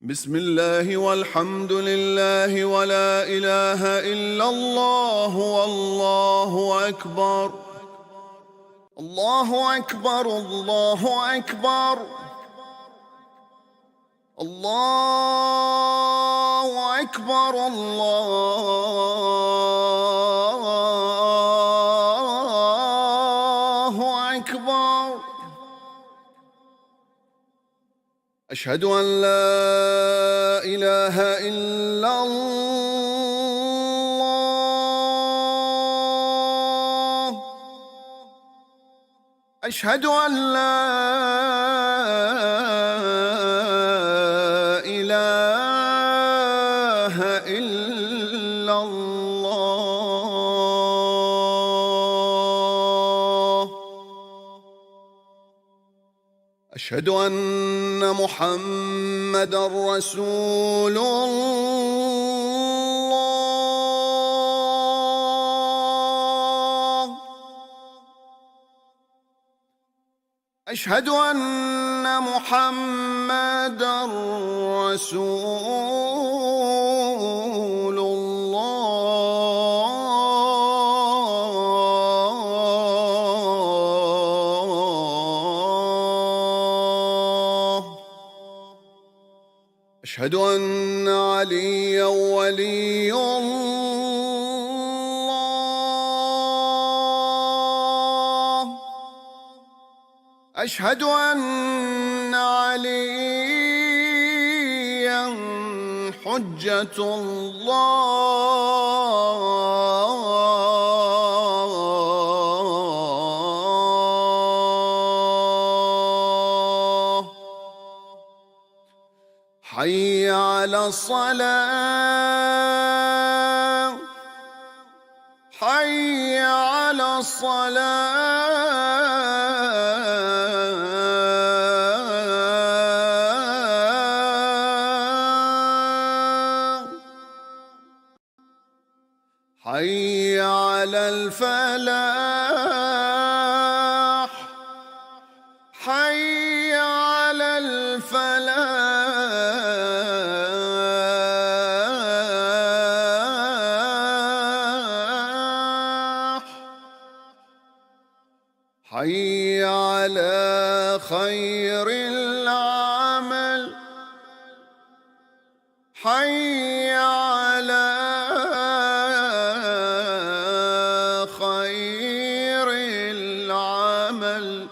بسم الله والحمد لله ولا إله إلا الله والله أكبر الله أكبر الله أكبر الله أكبر الله أكبر أشهد أن لا إله إلا الله أشهد أن لا إله إلا الله أشهد أن محمدًا رسول الله أشهد أن محمدًا رسول الله أشهد أن عليًا ولي الله أشهد أن عليًا حجة الله حي على الصلاة حي على الصلاة حي على الفلاح حي على الفلاح حي على خير العمل حي على خير العمل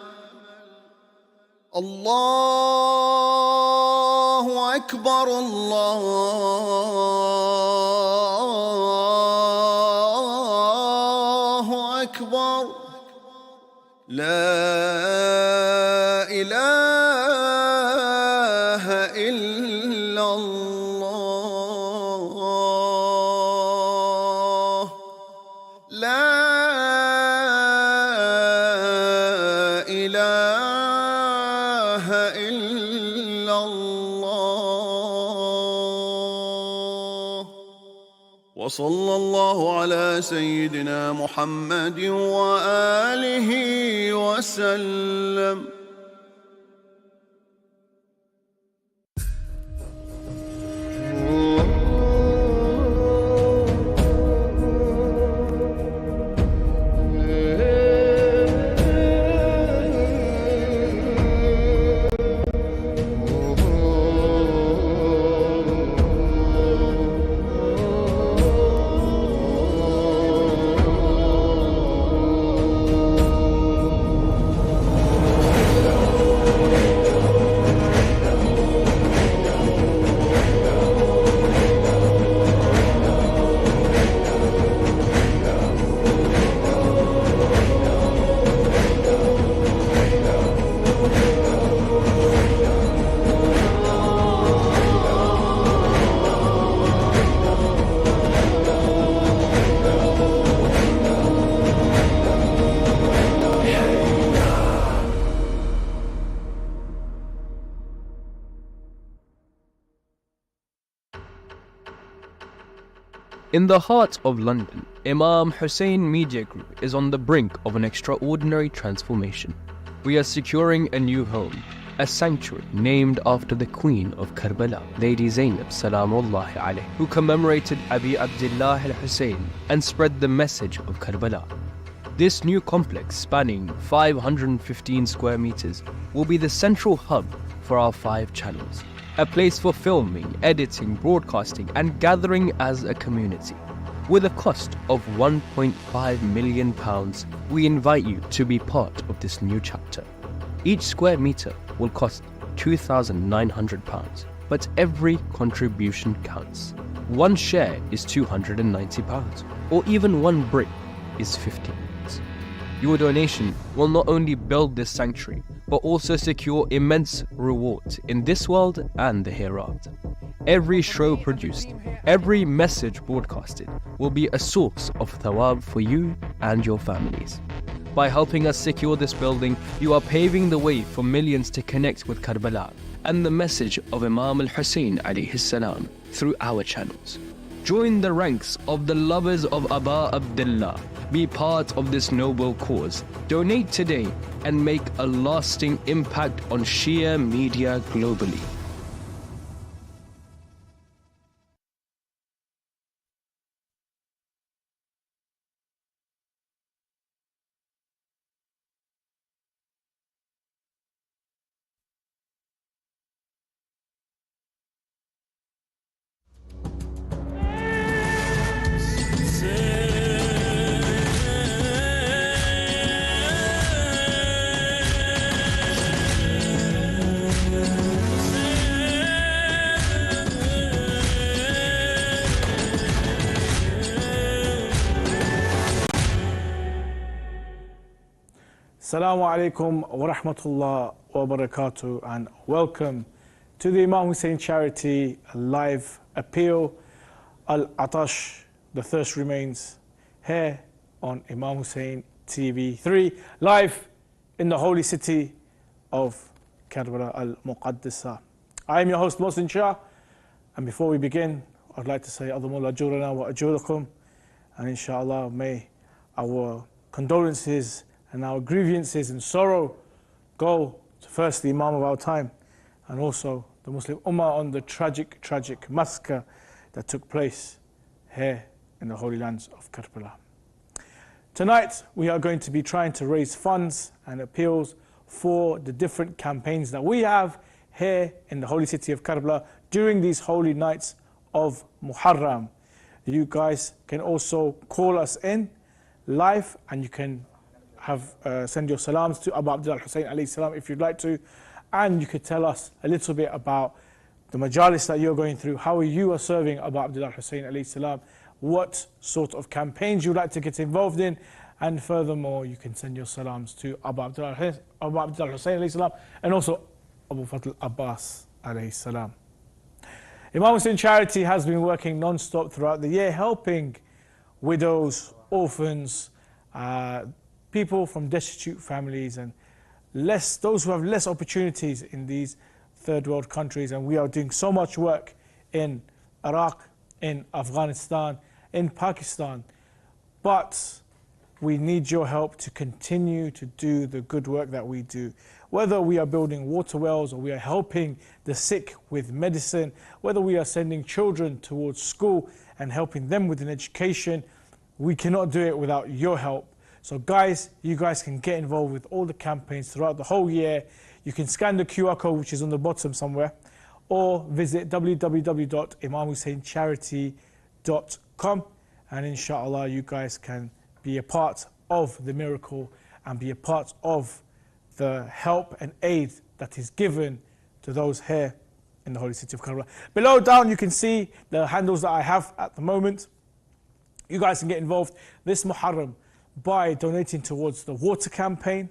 الله أكبر الله أكبر لا إله إلا الله لا إله إلا الله وصلى الله على سيدنا محمد وآله وسلم. In the heart of London, Imam Hussein Media Group is on the brink of an extraordinary transformation. We are securing a new home, a sanctuary named after the Queen of Karbala, Lady Zainab Salamullahi alayhi, who commemorated Abi Abdullah al-Hussein and spread the message of Karbala. This new complex, spanning 515 square meters, will be the central hub for our 5 channels, a place for filming, editing, broadcasting and gathering as a community. With a cost of £1.5 million, we invite you to be part of this new chapter. Each square meter will cost £2,900, but every contribution counts. One share is £290, or even one brick is £50. Your donation will not only build this sanctuary, but also secure immense reward in this world and the hereafter. Every show produced, every message broadcasted will be a source of thawab for you and your families. By helping us secure this building, you are paving the way for millions to connect with Karbala and the message of Imam Hussain alayhi salam through our channels. Join the ranks of the lovers of Aba Abdullah. Be part of this noble cause. Donate today and make a lasting impact on Shia media globally. Assalamu alaikum wa rahmatullah wa barakatuh, and welcome to the Imam Hussein Charity live appeal. Al-Atash, the thirst remains, here on Imam Hussein TV 3, live in the holy city of Karbala al-Muqaddasa. I am your host Mohsen Shah, and before we begin, I'd like to say Adhamullah ajurana wa ajurakum, and inshallah may our condolences and our grievances and sorrow go to first the Imam of our time and also the Muslim Ummah on the tragic massacre that took place here in the holy lands of Karbala. Tonight we are going to be trying to raise funds and appeals for the different campaigns that we have here in the holy city of Karbala during these holy nights of Muharram. You guys can also call us in live, and you can send your salams to Abu Abdullah Hussein alayhi salam if you'd like to, and you could tell us a little bit about the majalis that you're going through, how you are serving Abu Abdullah Hussein alayhi salam, what sort of campaigns you'd like to get involved in, and furthermore you can send your salams to Abu Abdullah Hussein alayhi salam and also Abu Fadl Abbas alayhi salam. Imam Hussein Charity has been working non-stop throughout the year, helping widows, orphans, people from destitute families and those who have less opportunities in these third world countries. And we are doing so much work in Iraq, in Afghanistan, in Pakistan. But we need your help to continue to do the good work that we do. Whether we are building water wells, or we are helping the sick with medicine, whether we are sending children towards school and helping them with an education, we cannot do it without your help. So guys, you guys can get involved with all the campaigns throughout the whole year. You can scan the QR code which is on the bottom somewhere, or visit www.imamhussaincharity.com, and inshallah you guys can be a part of the miracle and be a part of the help and aid that is given to those here in the holy city of Karbala. Below down you can see the handles that I have at the moment. You guys can get involved this Muharram by donating towards the water campaign,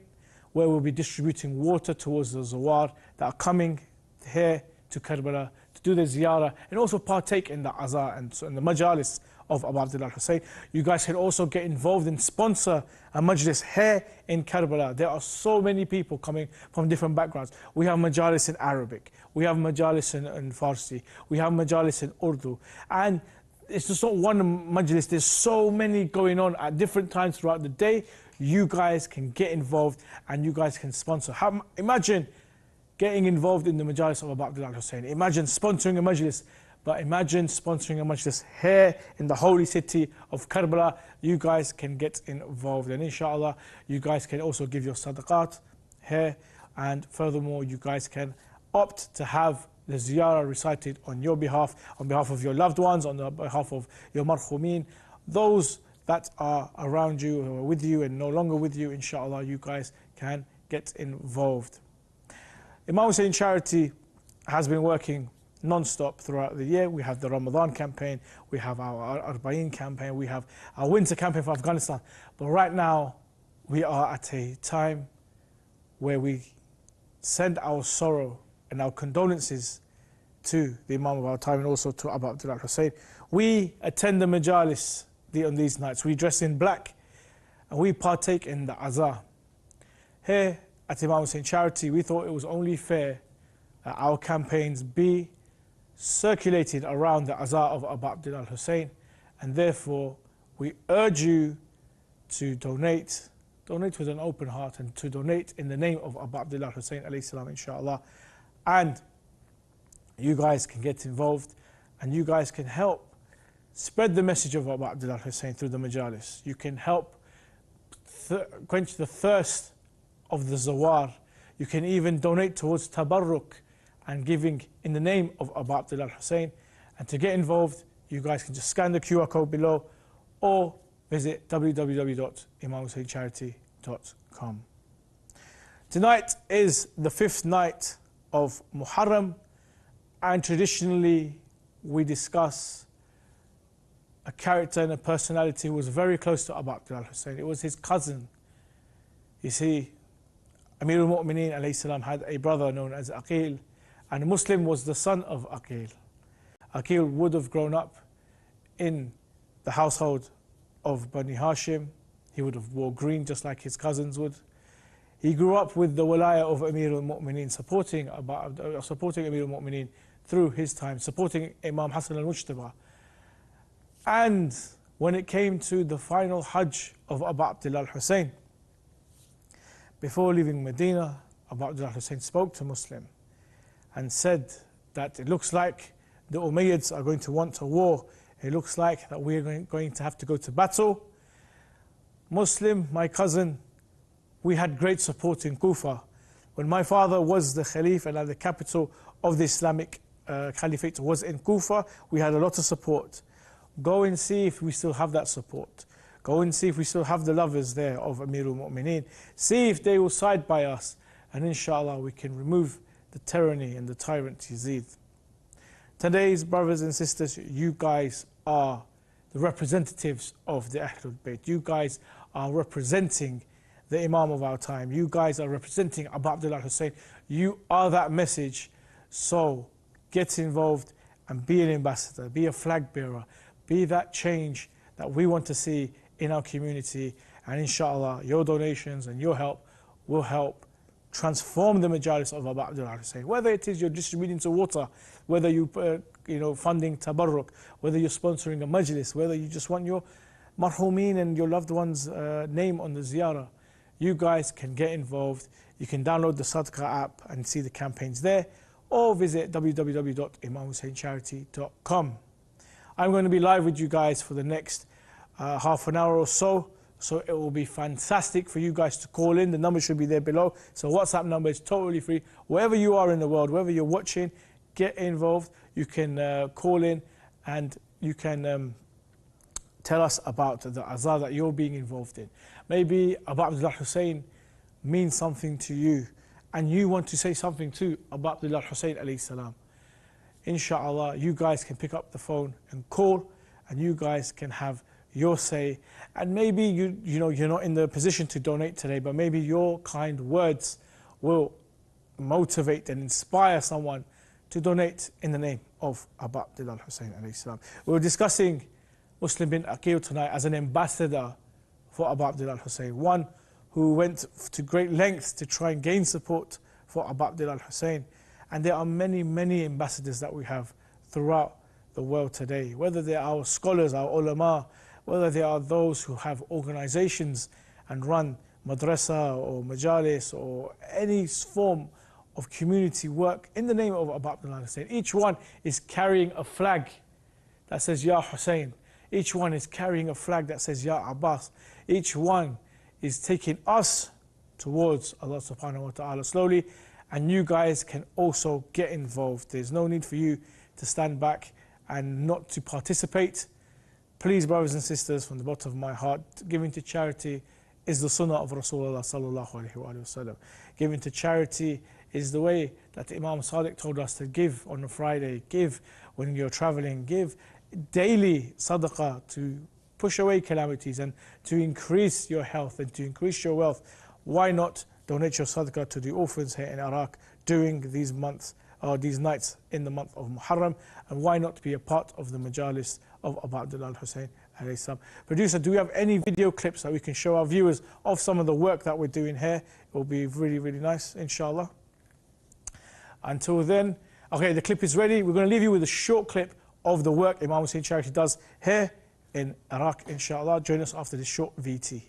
where we'll be distributing water towards the Zawar that are coming here to Karbala to do the ziyarah and also partake in the azar and the majalis of Abu Abdullah Hussein. You guys can also get involved and sponsor a majlis here in Karbala. There are so many people coming from different backgrounds. We have majalis in Arabic, we have majalis in Farsi, we have majalis in Urdu, and it's just not one majlis, there's so many going on at different times throughout the day. You guys can get involved and you guys can sponsor. Imagine getting involved in the majalis of Abu Abdullah Hussain. Imagine sponsoring a majlis, but imagine sponsoring a majlis here in the holy city of Karbala. You guys can get involved, and inshallah, you guys can also give your sadaqat here, and furthermore, you guys can opt to have the ziyarah recited on your behalf, on behalf of your loved ones, on the behalf of your marhumeen, those that are around you, who are with you and no longer with you. Inshallah, you guys can get involved. Imam Hussein Charity has been working non-stop throughout the year. We have the Ramadan campaign, we have our Arba'een campaign, we have our winter campaign for Afghanistan. But right now, we are at a time where we send our sorrow and our condolences to the Imam of our time and also to Abu Abdullah Hussain. We attend the majalis on these nights. We dress in black and we partake in the azah. Here at Imam Hussein Charity, we thought it was only fair that our campaigns be circulated around the azah of Abu Abdullah Hussain, and therefore we urge you to donate with an open heart and to donate in the name of Abu Abdullah Hussain alayhi salam, inshallah. And you guys can get involved and you guys can help spread the message of Abu Abdullah Hussain through the majalis. You can help quench the thirst of the zawar. You can even donate towards tabarruk and giving in the name of Abu Abdullah Hussain. And to get involved, you guys can just scan the QR code below or visit www.imamhussaincharity.com. Tonight is the 5th night of Muharram, and traditionally we discuss a character and a personality who was very close to Abu Abdullah Hussain. It was his cousin. You see, Amir al-Mu'mineen alayhi salam had a brother known as Aqeel, and Muslim was the son of Aqeel. Aqeel would have grown up in the household of Bani Hashim. He would have wore green just like his cousins would. He grew up with the Wilaya of Amir al-Mu'mineen, supporting Amir al-Mu'mineen through his time, supporting Imam Hassan al-Mujtaba. And when it came to the final Hajj of Abu Abdullah Hussain, before leaving Medina, Abu Abdullah Hussain spoke to Muslim and said that it looks like the Umayyads are going to want a war. It looks like that we're going to have to go to battle. Muslim, my cousin, we had great support in Kufa. When my father was the Khalif and the capital of the Islamic Caliphate was in Kufa, we had a lot of support. Go and see if we still have that support. Go and see if we still have the lovers there of Amir al-Mu'mineen. See if they will side by us, and inshallah we can remove the tyranny and the tyrant Yazid. Today's brothers and sisters, you guys are the representatives of the Ahlul Bayt. You guys are representing the Imam of our time. You guys are representing Abu Abdullah Hussain. You are that message. So get involved and be an ambassador, be a flag bearer, be that change that we want to see in our community. And inshallah, your donations and your help will help transform the majalis of Abu Abdullah Hussain. Whether it is you're distributing to water, whether you funding tabarruk, whether you're sponsoring a majlis, whether you just want your marhumeen and your loved one's name on the ziyarah, you guys can get involved. You can download the Sadaqah app and see the campaigns there, or visit www.imamhussaincharity.com. I'm going to be live with you guys for the next half an hour or so. So it will be fantastic for you guys to call in. The number should be there below. So WhatsApp number is totally free. Wherever you are in the world, wherever you're watching, get involved. You can call in and you can tell us about the azah that you're being involved in. Maybe Abu Abdullah Hussain means something to you and you want to say something to Abu Abdullah Hussain alayhi salam. Inshallah, you guys can pick up the phone and call, and you guys can have your say. And maybe you're not in the position to donate today, but maybe your kind words will motivate and inspire someone to donate in the name of Abu Abdullah Hussain alayhi salam. We're discussing Muslim bin Aqeel tonight as an ambassador for Abu Abdullah Hussain, one who went to great lengths to try and gain support for Abu Abdullah Hussain. And there are many, many ambassadors that we have throughout the world today, whether they are our scholars, our ulama, whether they are those who have organizations and run madrasa or majalis or any form of community work in the name of Abu Abdullah Hussein. Each one is carrying a flag that says Ya Hussein. Each one is carrying a flag that says Ya Abbas. Each one is taking us towards Allah subhanahu wa ta'ala slowly, and you guys can also get involved. There's no need for you to stand back and not to participate. Please, brothers and sisters, from the bottom of my heart, giving to charity is the sunnah of Rasulullah sallallahu alaihi wasallam. Giving to charity is the way that Imam Sadiq told us to give on a Friday, give when you're traveling, give daily sadaqah to push away calamities and to increase your health and to increase your wealth. Why not donate your sadaqah to the orphans here in Iraq during these months or these nights in the month of Muharram? And why not be a part of the majalis of Abu Abdullah Hussein alayhi salam? Producer, do we have any video clips that we can show our viewers of some of the work that we're doing here? It will be really, really nice, inshallah. Until then, okay, the clip is ready. We're going to leave you with a short clip of the work Imam Hussein Charity does here in Iraq, inshallah. Join us after this short VT.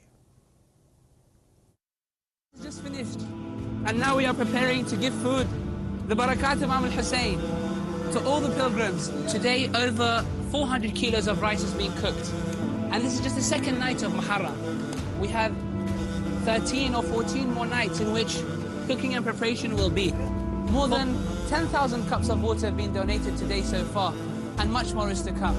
Just finished, and now we are preparing to give food, the barakat of Imam Hussein, to all the pilgrims. Today, over 400 kilos of rice is being cooked, and this is just the second night of Muharram. We have 13 or 14 more nights in which cooking and preparation will be. More than 10,000 cups of water have been donated today so far, and much more is to come.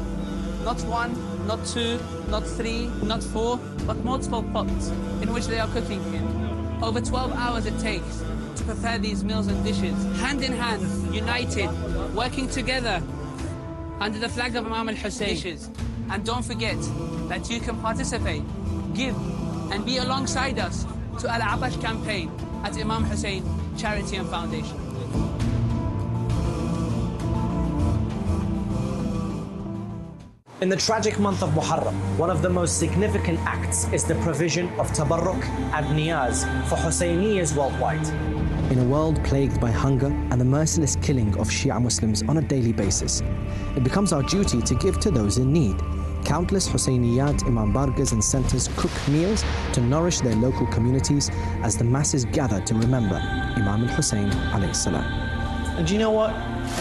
Not one, not two, not three, not four, but multiple pots in which they are cooking in. Over 12 hours it takes to prepare these meals and dishes, hand in hand, united, working together under the flag of Imam Hussein. And don't forget that you can participate, give, and be alongside us to Al-Abash campaign at Imam Hussein Charity and Foundation. In the tragic month of Muharram, one of the most significant acts is the provision of tabarruk and niyaz for Husseiniyyas worldwide. In a world plagued by hunger and the merciless killing of Shia Muslims on a daily basis, it becomes our duty to give to those in need. Countless Husseiniyyat, Imam Bargas and centers cook meals to nourish their local communities as the masses gather to remember Imam Hussein alayhi salam. And do you know what?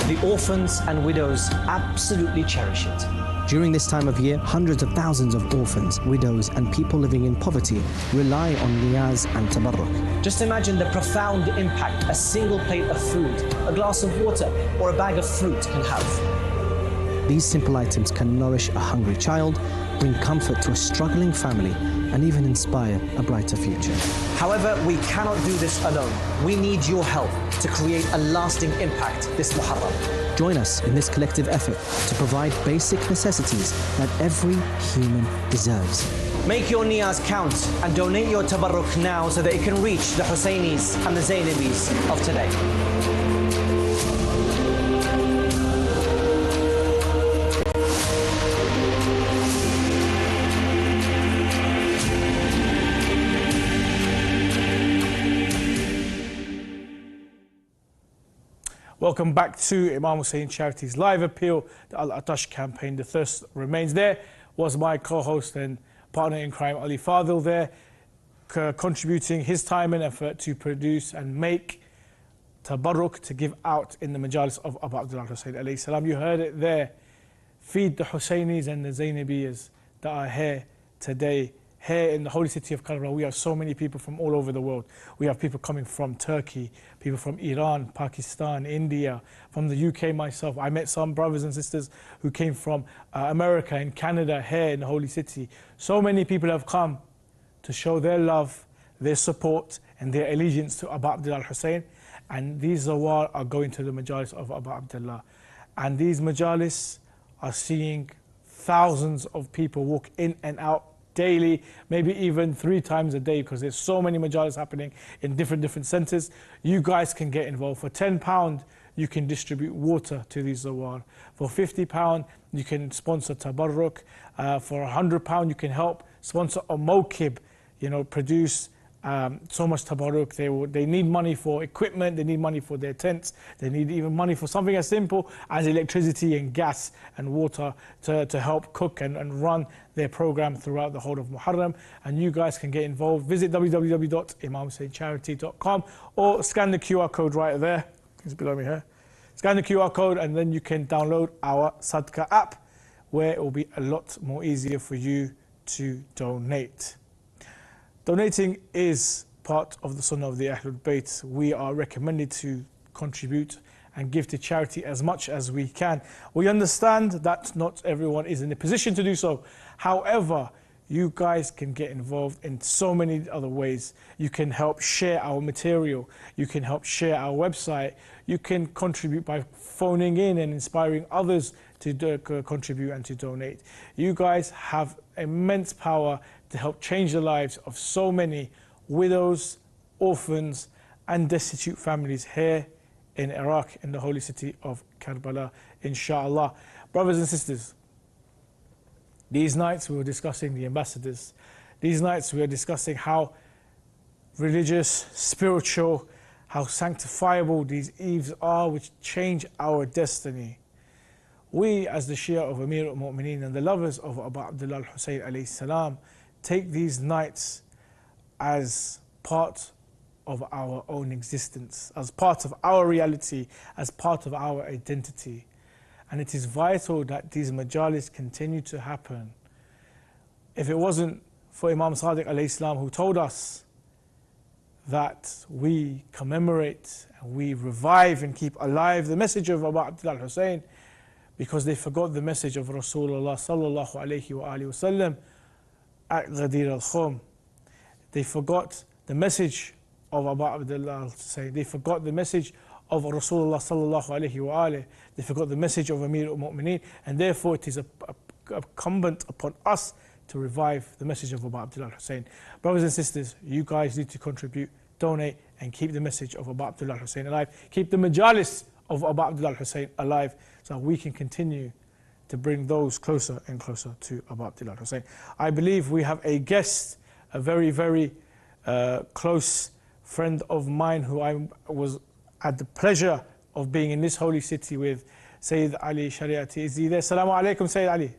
The orphans and widows absolutely cherish it. During this time of year, hundreds of thousands of orphans, widows and people living in poverty rely on niyaz and tabarruk. Just imagine the profound impact a single plate of food, a glass of water or a bag of fruit can have. These simple items can nourish a hungry child, bring comfort to a struggling family, and even inspire a brighter future. However, we cannot do this alone. We need your help to create a lasting impact this Muharram. Join us in this collective effort to provide basic necessities that every human deserves. Make your niyaz count and donate your tabarruk now so that it can reach the Hussainis and the Zainabis of today. Welcome back to Imam Hussein Charity's live appeal, the Al-Atash campaign. The thirst remains. There was my co-host and partner in crime, Ali Fadil, there, contributing his time and effort to produce and make tabarruk to give out in the majalis of Abu Abdullah Hussein alayhi salam. You heard it there. Feed the Hussainis and the Zainabiyas that are here today. Here in the holy city of Karbala, we have so many people from all over the world. We have people coming from Turkey, people from Iran, Pakistan, India, from the UK myself. I met some brothers and sisters who came from America and Canada here in the holy city. So many people have come to show their love, their support and their allegiance to Abu Abdullah Hussein. And these zawar are going to the majalis of Abu Abdullah. And these majalis are seeing thousands of people walk in and out daily, maybe even 3 times a day, because there's so many majalis happening in different centers. You guys can get involved. For £10, you can distribute water to these zawar. For £50, you can sponsor tabarruk. For £100, you can help sponsor a mokib, produce so much tabarruk. They need money for equipment, they need money for their tents, they need even money for something as simple as electricity and gas and water to help cook and run their program throughout the whole of Muharram. And you guys can get involved. Visit www.imamhussaincharity.com or scan the QR code right there. It's below me here. Scan the QR code and then you can download our Sadaqah app, where it will be a lot more easier for you to donate. Donating is part of the Sunnah of the Ahlul Bayt. We are recommended to contribute and give to charity as much as we can. We understand that not everyone is in a position to do so. However, you guys can get involved in so many other ways. You can help share our material. You can help share our website. You can contribute by phoning in and inspiring others to contribute and to donate. You guys have immense power to help change the lives of so many widows, orphans and destitute families here in Iraq, in the holy city of Karbala, inshallah. Brothers and sisters, these nights we were discussing the ambassadors. These nights we are discussing how religious, spiritual, how sanctifiable these eves are, which change our destiny. We, as the Shia of Amir al-Mu'mineen and the lovers of Abu Abdullah al-Hussein alayhi salam, take these nights as part of our own existence, as part of our reality, as part of our identity. And it is vital that these majalis continue to happen. If it wasn't for Imam Sadiq alayhi salam, who told us that we commemorate and we revive and keep alive the message of Abu Abdullah al-Hussein, because they forgot the message of Rasulullah sallallahu alayhi wa alihi wasallam at Ghadir al-Khum. They forgot the message of Abu Abdullah al-Hussein. They forgot the message of Rasulullah sallallahu alayhi wa alihi. They forgot the message of Amir al-Mu'mineen, and therefore it is incumbent upon us to revive the message of Abu Abdullah al-Hussein. Brothers and sisters, you guys need to contribute, donate, and keep the message of Abu Abdullah al-Hussein alive. Keep the majalis of Abu Abdullah al-Hussein alive, so we can continue to bring those closer and closer to Abu Abdullah al-Hussein. I believe we have a guest, a very, very close friend of mine who I had the pleasure of being in this holy city with, Sayyid Ali Shariati. Is he there? Assalamu alaikum, Sayyid Ali.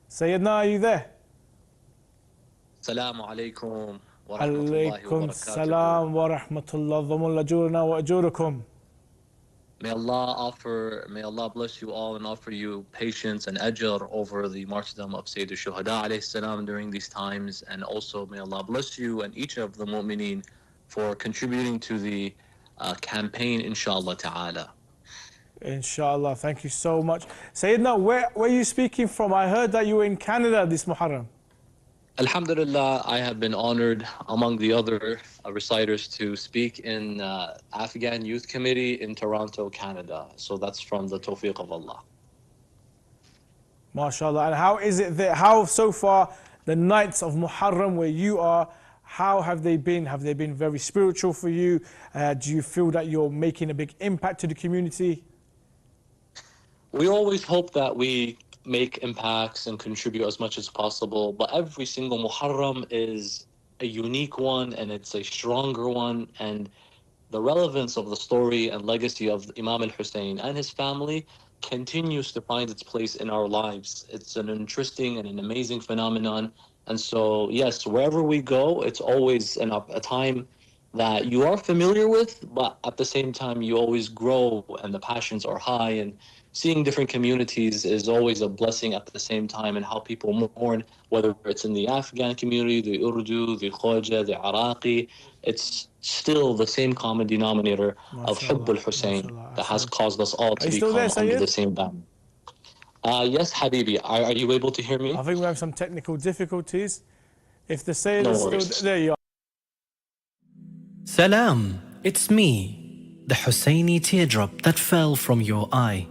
Sayyidina, are you there? Assalamu alaikum wa Alaikum salam wa rahmatullah. Dhamulla jurna wa ajurukum. May Allah bless you all and offer you patience and ajr over the martyrdom of Sayyid al-Shuhada alayhi salam during these times. And also may Allah bless you and each of the mu'mineen for contributing to the campaign, inshallah ta'ala. Inshallah, thank you so much. Sayyidina, where are you speaking from? I heard that you were in Canada this Muharram. Alhamdulillah, I have been honored among the other reciters to speak in Afghan Youth Committee in Toronto, Canada. So that's from the tawfiq of Allah. MashaAllah. And how is it there? How so far the nights of Muharram where you are, how have they been? Have they been very spiritual for you? Do you feel that you're making a big impact to the community? We always hope that we make impacts and contribute as much as possible, but every single Muharram is a unique one and it's a stronger one, and the relevance of the story and legacy of Imam Hussein and his family continues to find its place in our lives. It's an interesting and an amazing phenomenon, and so yes, wherever we go, it's always a time that you are familiar with, but at the same time you always grow and the passions are high, and seeing different communities is always a blessing at the same time, and how people mourn, whether it's in the Afghan community, the Urdu, the Khoja, the Iraqi, it's still the same common denominator of Hubb al-Hussein that has caused us all to become under the same banner. Yes, Habibi, are you able to hear me? I think we have some technical difficulties. If the Sayyid No is worries. still there, you are. Salam, it's me, the Husseini teardrop that fell from your eye.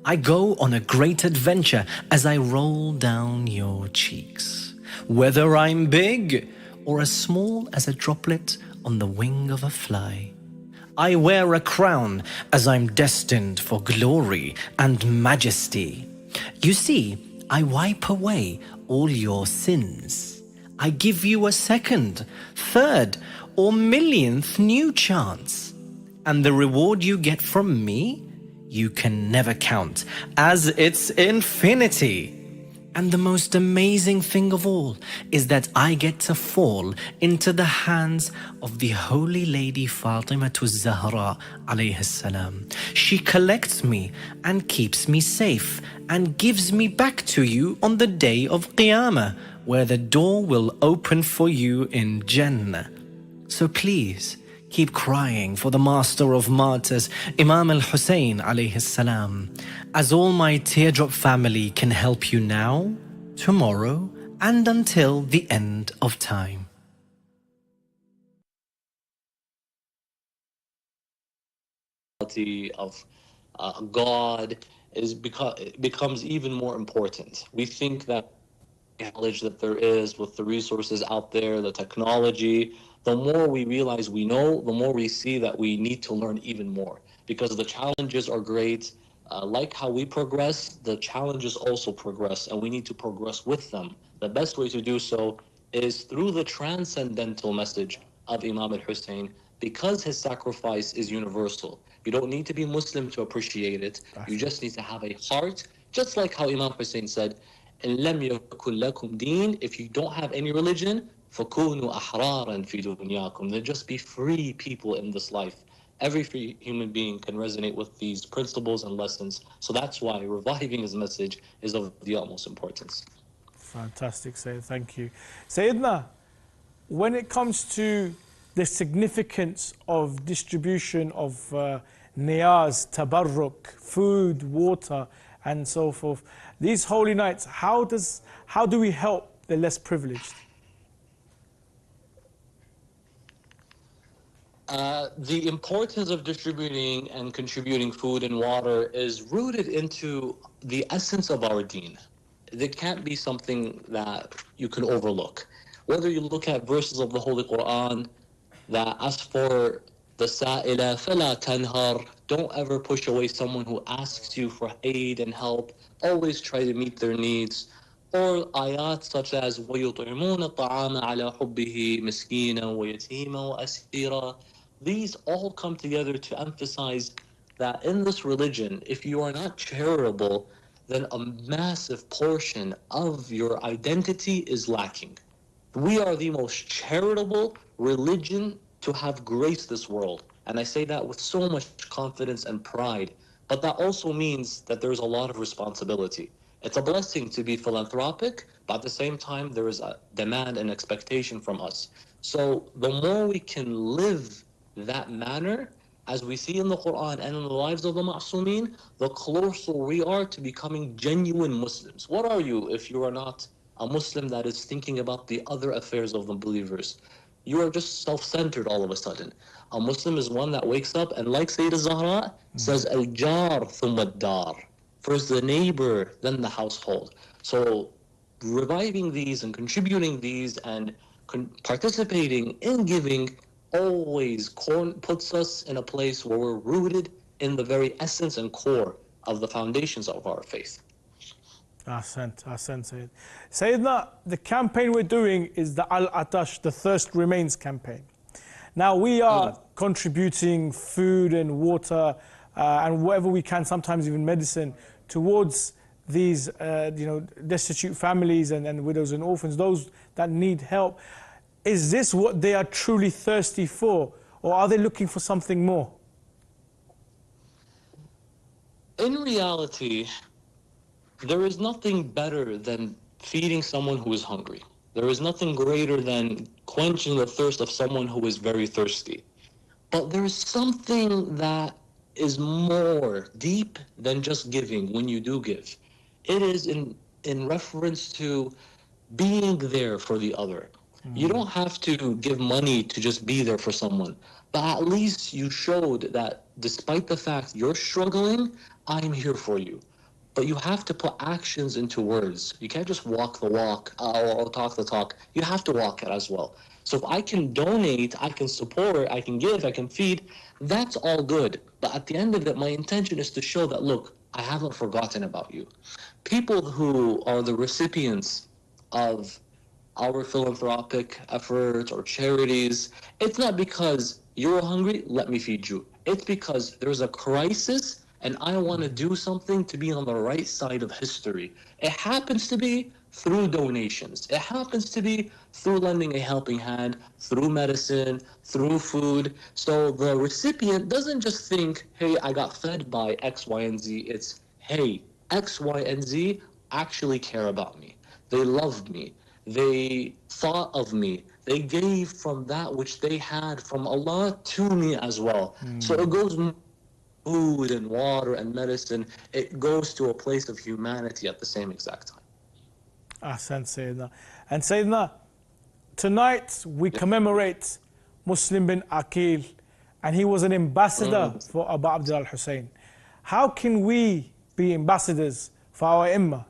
I go on a great adventure as I roll down your cheeks, whether I'm big or as small as a droplet on the wing of a fly. I wear a crown as I'm destined for glory and majesty. You see, I wipe away all your sins. I give you a second, third, or millionth new chance. And the reward you get from me, you can never count, as it's infinity. And the most amazing thing of all is that I get to fall into the hands of the Holy Lady Fatimatu Zahra alayhi salam. She collects me and keeps me safe and gives me back to you on the day of Qiyamah, where the door will open for you in Jannah. So please, keep crying for the master of martyrs, Imam Hussain alayhi salam, as all my teardrop family can help you now, tomorrow, and until the end of time. Of God becomes even more important. We think that knowledge that there is with the resources out there, the technology, the more we realize we know, the more we see that we need to learn even more, because the challenges are great. Like how we progress, the challenges also progress, and we need to progress with them. The best way to do so is through the transcendental message of Imam al-Hussein, because his sacrifice is universal. You don't need to be Muslim to appreciate it. You just need to have a heart, just like how Imam Hussein said, إن لم يكن لكم دين, if you don't have any religion, فكونوا أحرارا في دنياكم, then just be free people in this life. Every free human being can resonate with these principles and lessons. So that's why reviving his message is of the utmost importance. Fantastic, Sayyid. Thank you. Sayyidina, when it comes to the significance of distribution of niyaz, tabarruk, food, water, and so forth, these holy nights, how do we help the less privileged? The importance of distributing and contributing food and water is rooted into the essence of our deen. There can't be something that you can overlook. Whether you look at verses of the Holy Quran that ask for the sa'ila fala tanhar, don't ever push away someone who asks you for aid and help. Always try to meet their needs. Or ayat such as وَيُطْعِمُونَ الطَّعَامَ عَلَى حُبِّهِ مِسْكِينًا وَيَتِيمًا وَأَسِيرًا. These all come together to emphasize that in this religion, if you are not charitable, then a massive portion of your identity is lacking. We are the most charitable religion to have graced this world. And I say that with so much confidence and pride. But that also means that there's a lot of responsibility. It's a blessing to be philanthropic, but at the same time, there is a demand and expectation from us. So the more we can live that manner, as we see in the Quran and in the lives of the Ma'sumin, the closer we are to becoming genuine Muslims. What are you if you are not a Muslim that is thinking about the other affairs of the believers? You are just self-centered all of a sudden. A Muslim is one that wakes up and, like Sayyidah Zahra says, al-jar thumma ad-dar. First the neighbor, then the household. So reviving these and contributing these and participating in giving always puts us in a place where we're rooted in the very essence and core of the foundations of our faith. Ahsant, Sayyid. Sayyidina, the campaign we're doing is the Al-Atash, the Thirst Remains campaign. Now we are contributing food and water and whatever we can, sometimes even medicine, towards these destitute families and widows and orphans, those that need help. Is this what they are truly thirsty for, or are they looking for something more? In reality, there is nothing better than feeding someone who is hungry. There is nothing greater than quenching the thirst of someone who is very thirsty. But there is something that is more deep than just giving when you do give. It is in reference to being there for the other. You don't have to give money to just be there for someone, but at least you showed that despite the fact you're struggling, I'm here for you. But you have to put actions into words. You can't just walk the walk or talk the talk. You have to walk it as well. So if I can donate, I can support, I can give, I can feed, that's all good. But at the end of it, my intention is to show that, look, I haven't forgotten about you. People who are the recipients of our philanthropic efforts or charities, it's not because you're hungry, let me feed you. It's because there's a crisis and I want to do something to be on the right side of history. It happens to be through donations. It happens to be through lending a helping hand, through medicine, through food. So the recipient doesn't just think, hey, I got fed by X, Y, and Z. It's, hey, X, Y, and Z actually care about me. They loved me. They thought of me. They gave from that which they had from Allah to me as well. So it goes food and water and medicine. It goes to a place of humanity at the same exact time. Ahsan, Sayyidina. And Sayyidina, tonight we commemorate Muslim bin Aqeel, and he was an ambassador for Abu Abdullah Hussein. How can we be ambassadors for our Ummah?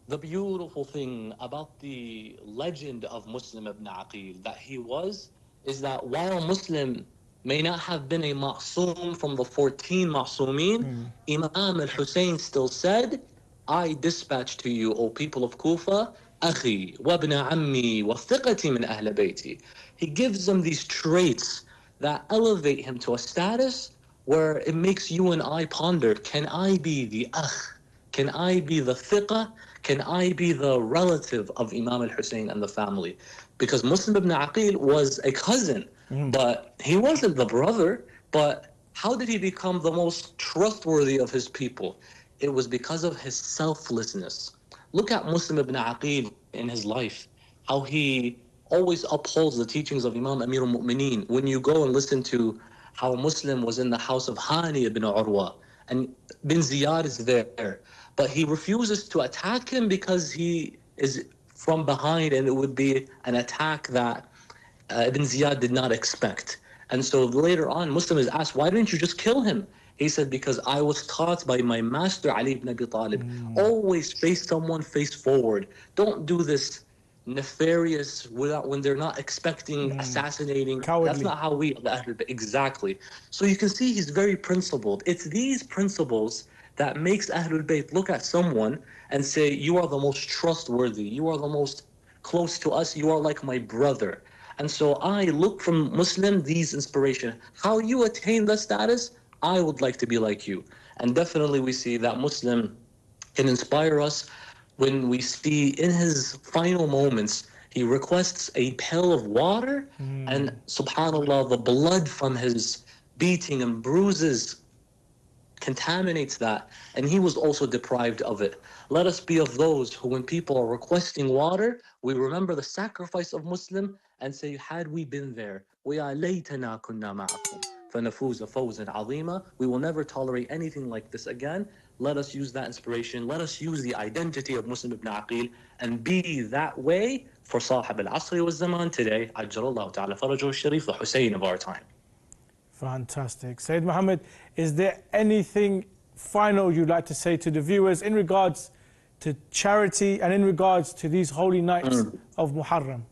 The beautiful thing about the legend of Muslim ibn Aqeel that he was, is that while Muslim may not have been a ma'soom from the 14 ma'soomeen, Imam al-Hussein still said, I dispatch to you, O people of Kufa, أخي وابن عمي وثقتي من أهل بيتي. He gives them these traits that elevate him to a status where it makes you and I ponder, can I be the akh? Can I be the thiqah? Can I be the relative of Imam al-Hussein and the family? Because Muslim ibn Aqeel was a cousin, but he wasn't the brother. But how did he become the most trustworthy of his people? It was because of his selflessness. Look at Muslim ibn Aqeel in his life, how he always upholds the teachings of Imam Amir al-Mu'mineen. When you go and listen to how Muslim was in the house of Hani ibn Urwa, and bin Ziyad is there, but he refuses to attack him because he is from behind, and it would be an attack that Ibn Ziyad did not expect. And so later on, Muslim is asked, why didn't you just kill him? He said, because I was taught by my master Ali ibn Abi Talib, always face someone face forward. Don't do this nefarious without when they're not expecting, assassinating. Cowardly. That's not how we exactly. So you can see he's very principled. It's these principles that makes Ahlul Bayt look at someone and say, you are the most trustworthy, you are the most close to us, you are like my brother. And so I look from Muslim these inspiration. How you attain the status, I would like to be like you. And definitely we see that Muslim can inspire us when we see in his final moments, he requests a pail of water, and subhanAllah, the blood from his beating and bruises contaminates that, and he was also deprived of it. Let us be of those who, when people are requesting water, we remember the sacrifice of Muslim and say, had we been there, وَيَا لَيْتَنَا كُنَّا مَعَكُمْ فَنَفُوزَ فَوْزًا عَظِيمًا. We will never tolerate anything like this again. Let us use that inspiration. Let us use the identity of Muslim ibn Aqeel and be that way for Sahib al-Asri wa Zaman today. Ajjalallahu ta'ala farajahu al-Sharif, the Hussein of our time. Fantastic. Sayyid Mohammed, is there anything final you'd like to say to the viewers in regards to charity and in regards to these holy nights of Muharram?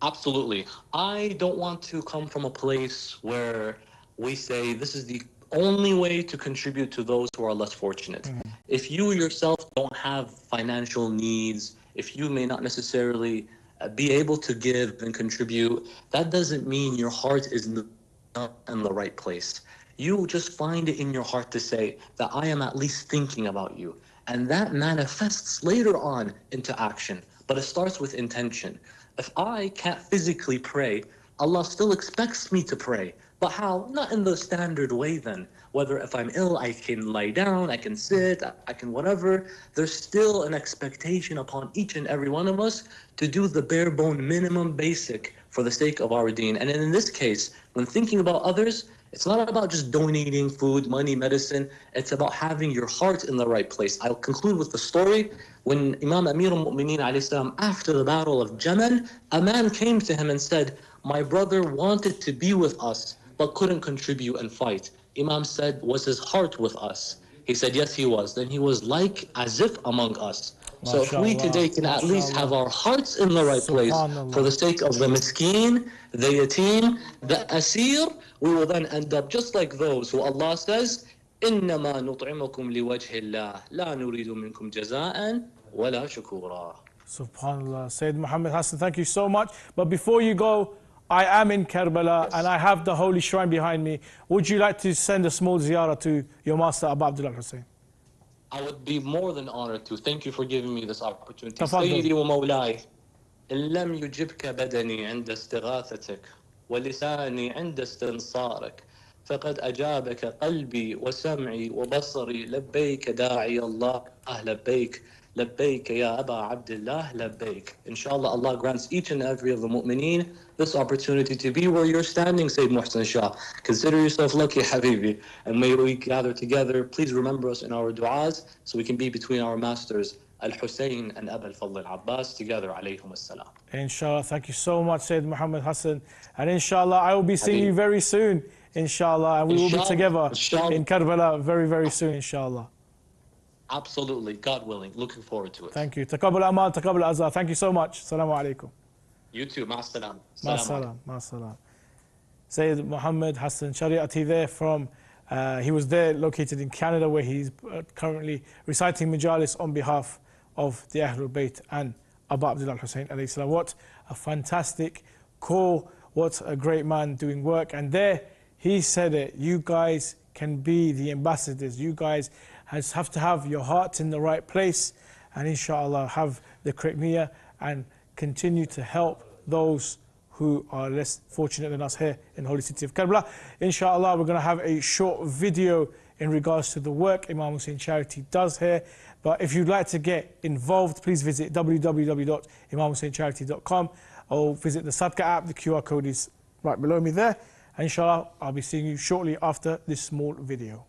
Absolutely. I don't want to come from a place where we say this is the only way to contribute to those who are less fortunate. If you yourself don't have financial needs, if you may not necessarily be able to give and contribute, that doesn't mean your heart is not in the right place. You just find it in your heart to say that I am at least thinking about you. And that manifests later on into action. But it starts with intention. If I can't physically pray, Allah still expects me to pray. But how? Not in the standard way then. Whether if I'm ill, I can lie down, I can sit, I can whatever. There's still an expectation upon each and every one of us to do the bare bone minimum basic for the sake of our deen. And in this case, when thinking about others, it's not about just donating food, money, medicine. It's about having your heart in the right place. I'll conclude with the story. When Imam Amir al-Mu'mineen alayhi salam, after the battle of Jamal, a man came to him and said, my brother wanted to be with us, but couldn't contribute and fight. Imam said, was his heart with us? He said, yes, he was. Then he was like as if among us. So if we today can at least have our hearts in the right place for the sake of the miskeen, the yatim, the asir, we will then end up just like those who Allah says, إِنَّمَا نُطْعِمُكُمْ لِوَجْهِ اللَّهِ لَا نُرِيدُ مِنْكُمْ جَزَاءً ولا شكورا. Subhanallah. Sayyid Mohammad Hassan, thank you so much. But before you go, I am in Karbala and I have the holy shrine behind me. Would you like to send a small ziyarah to your master, Abu Abdullah Hussein? I would be more than honored to. Thank you for giving me this opportunity. تفضل. سيدي ومولاي، إن لم يجبك بدني عند استغاثتك ولساني عند استنصارك فقد أجابك قلبي وسمعي وبصري. لبيك داعي الله لبيك. لبيك يا أبا عبد الله لبيك. Inshallah, Allah grants each and every of the mu'mineen this opportunity to be where you're standing, Syed Mohsen Shah. Consider yourself lucky, Habibi. And may we gather together. Please remember us in our du'as so we can be between our masters, Al-Hussein and Abu al-Fadl al-Abbas, together, alayhum as-salam. Inshallah, thank you so much, Sayyid Mohammad Hassan. And inshallah, I will be seeing you very soon, inshallah. And we will be together in Karbala very, very soon, inshallah. Absolutely, God willing. Looking forward to it. Thank you. Taqabbal amal, taqabbal azar. Thank you so much. Assalamu alaikum. You too. Ma'as-salam. Ma'as-salam. Ma'as-salam. Sayyid Mohammad Hassan Sheraa there from, he was there located in Canada where he's currently reciting majalis on behalf of the Ahlul Bayt and Abu Abdullah Hussein alayhi salam. What a fantastic call. What a great man doing work. And there he said it. You guys can be the ambassadors. You guys have to have your heart in the right place and inshallah have the correct niyyah and continue to help those who are less fortunate than us here in the holy city of Karbala. Inshallah, we're going to have a short video in regards to the work Imam Hussein Charity does here. But if you'd like to get involved, please visit www.imamhussaincharity.com or visit the Sadqa app. The QR code is right below me there. And inshallah, I'll be seeing you shortly after this small video.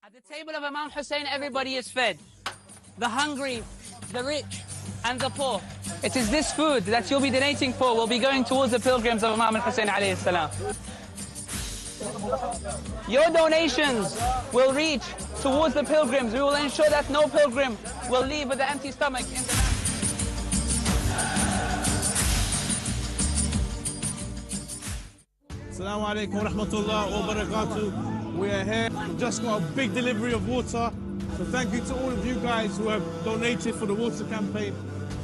At the table of Imam Hussein, everybody is fed. The hungry, the rich, and the poor. It is this food that you'll be donating for will be going towards the pilgrims of Imam Hussein alayhi salam. Your donations will reach towards the pilgrims. We will ensure that no pilgrim will leave with an empty stomach in the Assalamu alaikum wa rahmatullah wa barakatuh. We are here. We've just got a big delivery of water. So thank you to all of you guys who have donated for the water campaign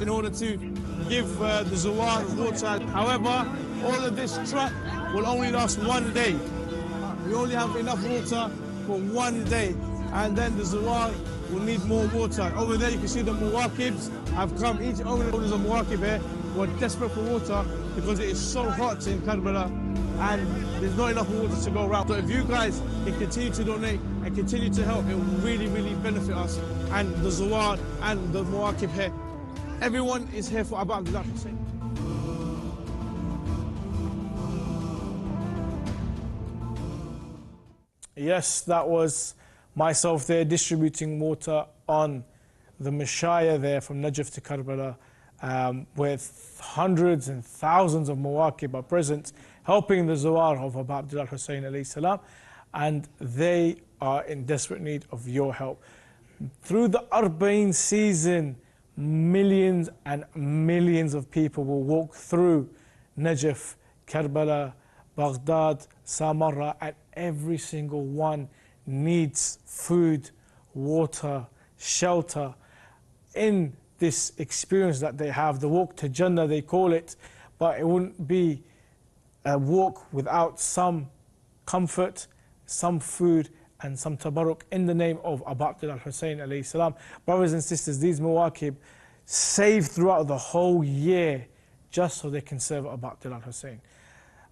in order to give the Zawar water. However, all of this truck will only last one day. We only have enough water for one day. And then the Zawar will need more water. Over there you can see the Muwakibs have come. Each owners of Muwakib here were desperate for water because it is so hot in Karbala and there's not enough water to go around. So if you guys can continue to donate and continue to help, it will really, really benefit us and the Zawar and the Muwakib here. Everyone is here for Abu Abdullah Hussein. Yes, that was myself there distributing water on the Mashaya there from Najaf to Karbala, where hundreds and thousands of Muwakib are present, helping the Zawar of Abu Abdullah Hussein alayhi salam, and they are in desperate need of your help. Through the Arba'in season, millions and millions of people will walk through Najaf, Karbala, Baghdad, Samarra, and every single one needs food, water, shelter. In this experience that they have, the walk to Jannah they call it, but it wouldn't be a walk without some comfort, some food and some tabarruk in the name of Abu Abdullah Hussein alayhi salam. Brothers and sisters, these Muwakib save throughout the whole year just so they can serve Abu Abdullah Hussein.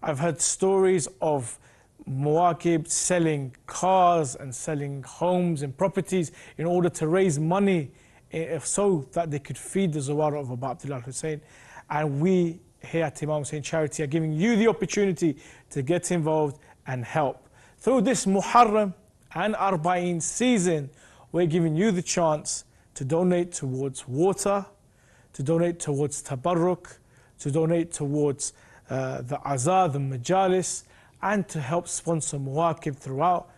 I've heard stories of Muwakib selling cars and selling homes and properties in order to raise money so that they could feed the Zawara of Abu Abdullah Hussein. And we here at Imam Hussein Charity are giving you the opportunity to get involved and help. Through this Muharram and Arba'in season, we're giving you the chance to donate towards water, to donate towards tabarruk, to donate towards the azar, the majalis, and to help sponsor Muwakib throughout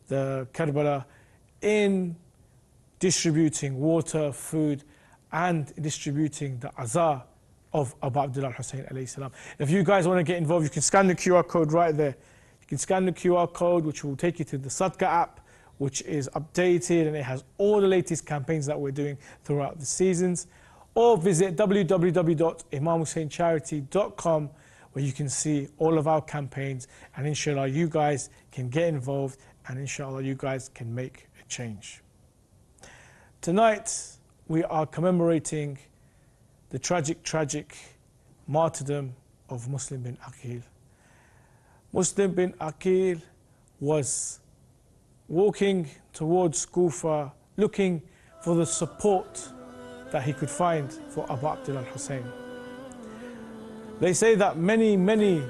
the Karbala in distributing water, food, and distributing the azar of Abu Abdullah Hussein alayhi salam. If you guys want to get involved, you can scan the QR code right there. You can scan the QR code, which will take you to the Sadqa app, which is updated and it has all the latest campaigns that we're doing throughout the seasons. Or visit www.imamhussaincharity.com, where you can see all of our campaigns, and inshallah you guys can get involved, and inshallah you guys can make a change. Tonight we are commemorating the tragic martyrdom of Muslim bin Aqeel. Muslim bin Aqeel was walking towards Kufa, looking for the support that he could find for Abu Abdullah al-Hussein. They say that many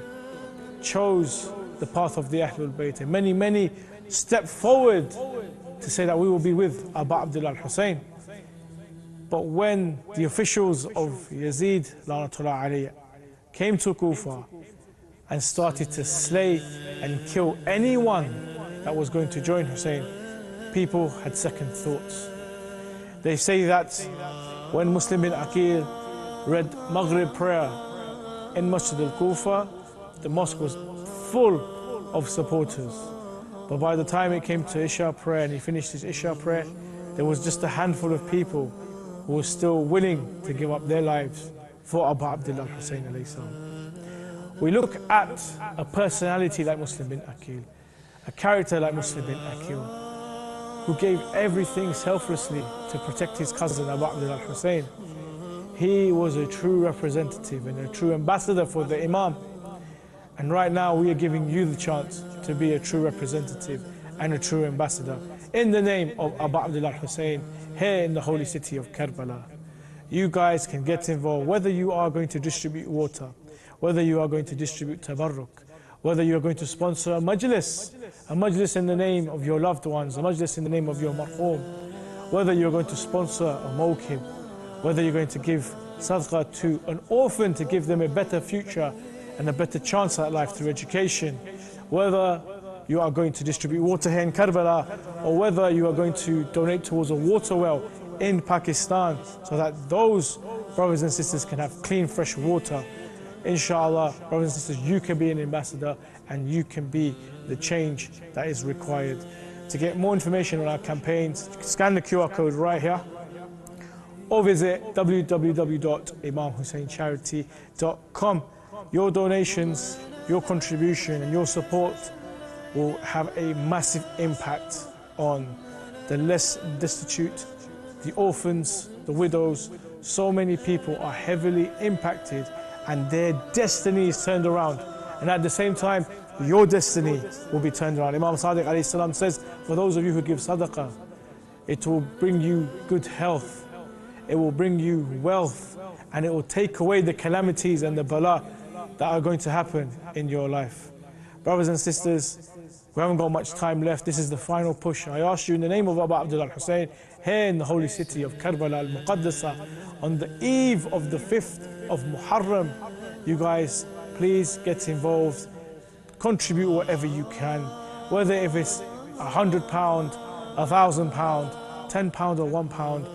chose the path of the Ahlul Bayt, and many stepped forward to say that we will be with Abu Abdullah al-Hussein. But when the officials of Yazid La'natullah alayhi came to Kufa and started to slay and kill anyone that was going to join Hussein, people had second thoughts. They say that when Muslim bin Aqeel read Maghrib prayer in Masjid al-Kufa, the mosque was full of supporters. But by the time it came to Isha prayer and he finished his Isha prayer, there was just a handful of people who were still willing to give up their lives for Abu Abdullah al-Hussein alayhi salam. We look at a personality like Muslim bin Aqeel, a character like Muslim bin Aqeel, who gave everything selflessly to protect his cousin Abu Abdullah al-Hussein. He was a true representative and a true ambassador for the Imam. And right now we are giving you the chance to be a true representative and a true ambassador in the name of Abu Abdullah al-Hussein here in the holy city of Karbala. You guys can get involved, whether you are going to distribute water, whether you are going to distribute tabarruk, whether you are going to sponsor a majlis in the name of your loved ones, a majlis in the name of your marhum, whether you're going to sponsor a mawkib, whether you're going to give sadaqah to an orphan to give them a better future and a better chance at life through education, whether you are going to distribute water here in Karbala, or whether you are going to donate towards a water well in Pakistan so that those brothers and sisters can have clean, fresh water. Inshallah, brothers and sisters, you can be an ambassador and you can be the change that is required. To get more information on our campaigns, scan the QR code right here, or visit www.imamhussaincharity.com. Your donations, your contribution and your support will have a massive impact on the less destitute, the orphans, the widows. So many people are heavily impacted and their destiny is turned around. And at the same time, your destiny will be turned around. Imam Sadiq alayhi salam says, for those of you who give sadaqah, it will bring you good health, it will bring you wealth, and it will take away the calamities and the bala that are going to happen in your life. Brothers and sisters, we haven't got much time left. This is the final push. I ask you in the name of Abu Abdullah al-Hussein, here in the holy city of Karbala al-Muqaddasa, on the eve of the 5th of Muharram, you guys, please get involved. Contribute whatever you can, whether if it's £100, £1,000, £10 or £1,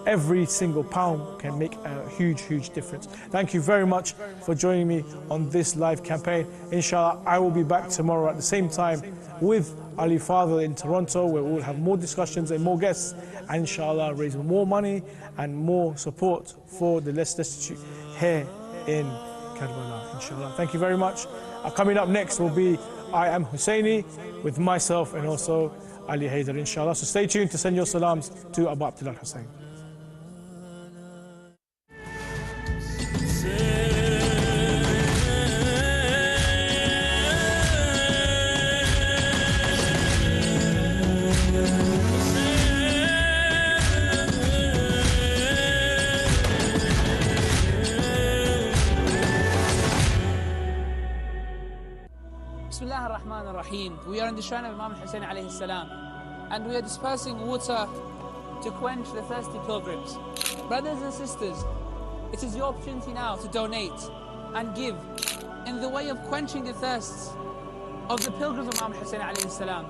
every single pound can make a huge difference. Thank you very much for joining me on this live campaign. Inshallah, I will be back tomorrow at the same time with Ali Fadl in Toronto, where we will have more discussions and more guests, and inshallah raise more money and more support for the less destitute here in Karbala, inshallah. Thank you very much. Coming up next will be I Am Husseini with myself and also Ali Haider, inshallah. So stay tuned to send your salams to Abu Abdullah al-Hussein. We are in the shrine of Imam Hussain alayhi salam, and we are dispersing water to quench the thirsty pilgrims. Brothers and sisters, it is your opportunity now to donate and give in the way of quenching the thirsts of the pilgrims of Imam Hussain alayhi salam.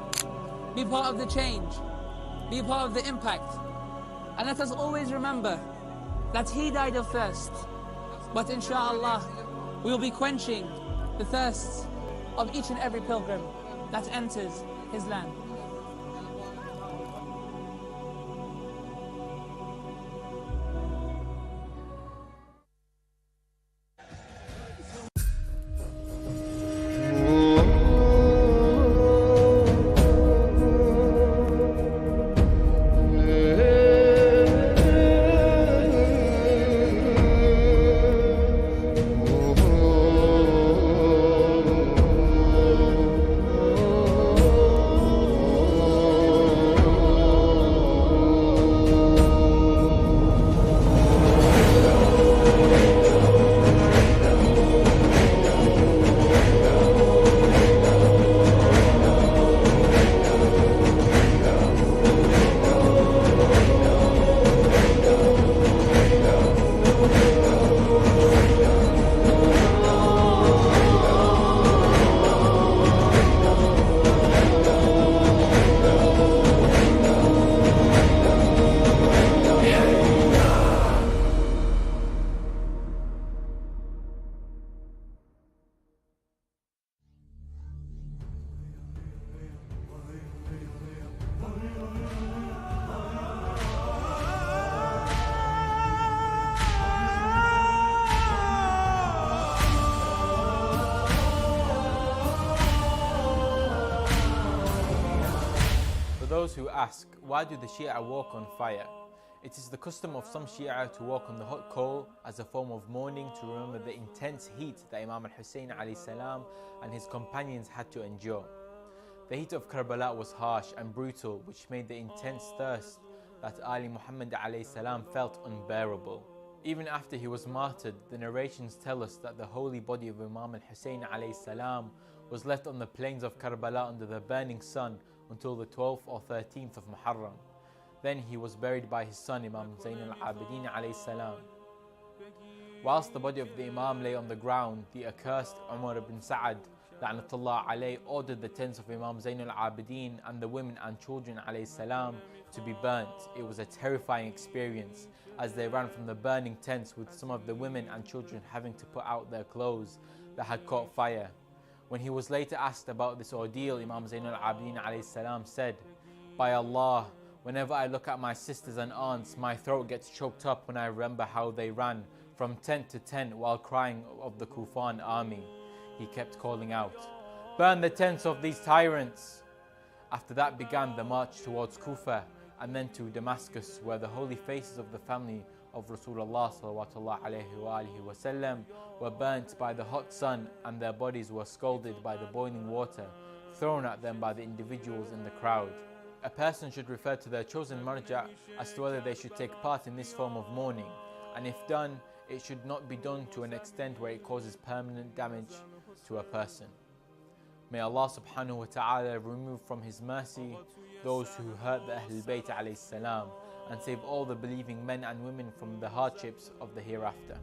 Be part of the change, be part of the impact, and let us always remember that he died of thirst, but inshallah we will be quenching the thirsts of each and every pilgrim that enters his land. those who ask, why do the Shia walk on fire? It is the custom of some Shia to walk on the hot coal as a form of mourning to remember the intense heat that Imam Hussain and his companions had to endure. The heat of Karbala was harsh and brutal, which made the intense thirst that Ali Muhammad felt unbearable. Even after he was martyred, the narrations tell us that the holy body of Imam Hussain was left on the plains of Karbala under the burning sun until the 12th or 13th of Muharram. Then he was buried by his son Imam Zain al-Abidin salam. Whilst the body of the Imam lay on the ground, the accursed Umar ibn Sa'ad La'natullah alayh ordered the tents of Imam Zain al-Abidin and the women and children salam to be burnt. It was a terrifying experience as they ran from the burning tents, with some of the women and children having to put out their clothes that had caught fire. When he was later asked about this ordeal, Imam Zain al-Abidin salam said, "By Allah, whenever I look at my sisters and aunts, my throat gets choked up when I remember how they ran from tent to tent while crying of the Kufan army." He kept calling out, "Burn the tents of these tyrants!" After that began the march towards Kufa and then to Damascus, where the holy faces of the family of Rasulullah were burnt by the hot sun, and their bodies were scalded by the boiling water thrown at them by the individuals in the crowd. A person should refer to their chosen marja as to whether they should take part in this form of mourning, and if done, it should not be done to an extent where it causes permanent damage to a person. May Allah subhanahu wa ta'ala remove from His mercy those who hurt the Ahlul Bayt alayhi salam and save all the believing men and women from the hardships of the hereafter.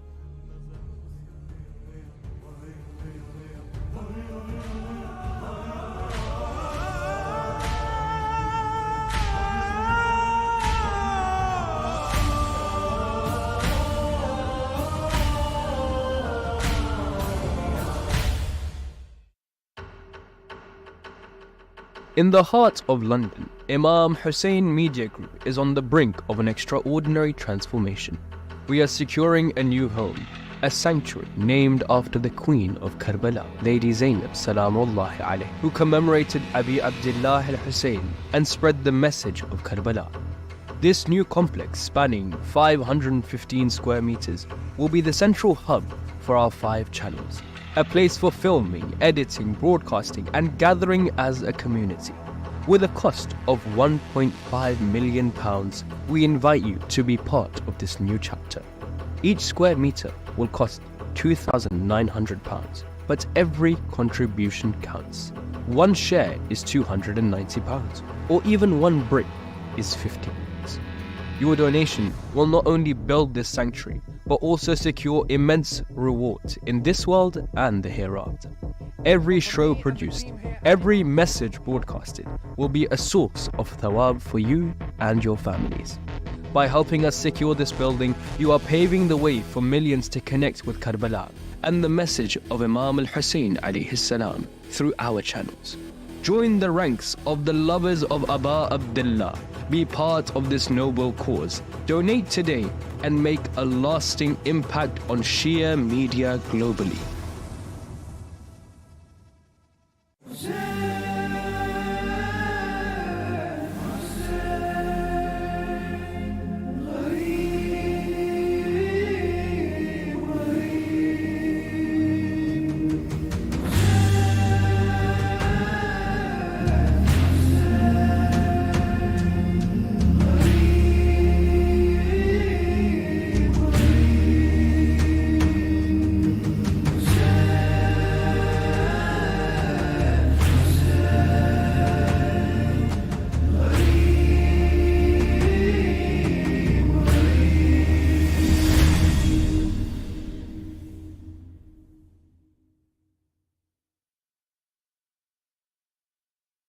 In the heart of London, Imam Hussain Media Group is on the brink of an extraordinary transformation. We are securing a new home, a sanctuary named after the Queen of Karbala, Lady Zainab Salamullahi alayh, who commemorated Abi Abdullah al-Hussein and spread the message of Karbala. This new complex, spanning 515 square meters, will be the central hub for our 5 channels. A place for filming, editing, broadcasting and gathering as a community. With a cost of £1.5 million, we invite you to be part of this new chapter. Each square meter will cost £2,900, but every contribution counts. One share is £290, or even one brick is £50. Your donation will not only build this sanctuary, but also secure immense rewards in this world and the hereafter. Every show produced, every message broadcasted will be a source of thawab for you and your families. By helping us secure this building, you are paving the way for millions to connect with Karbala and the message of Imam al-Hussain alayhi salam through our channels. Join the ranks of the lovers of Aba Abdullah. Be part of this noble cause. Donate today and make a lasting impact on Shia media globally.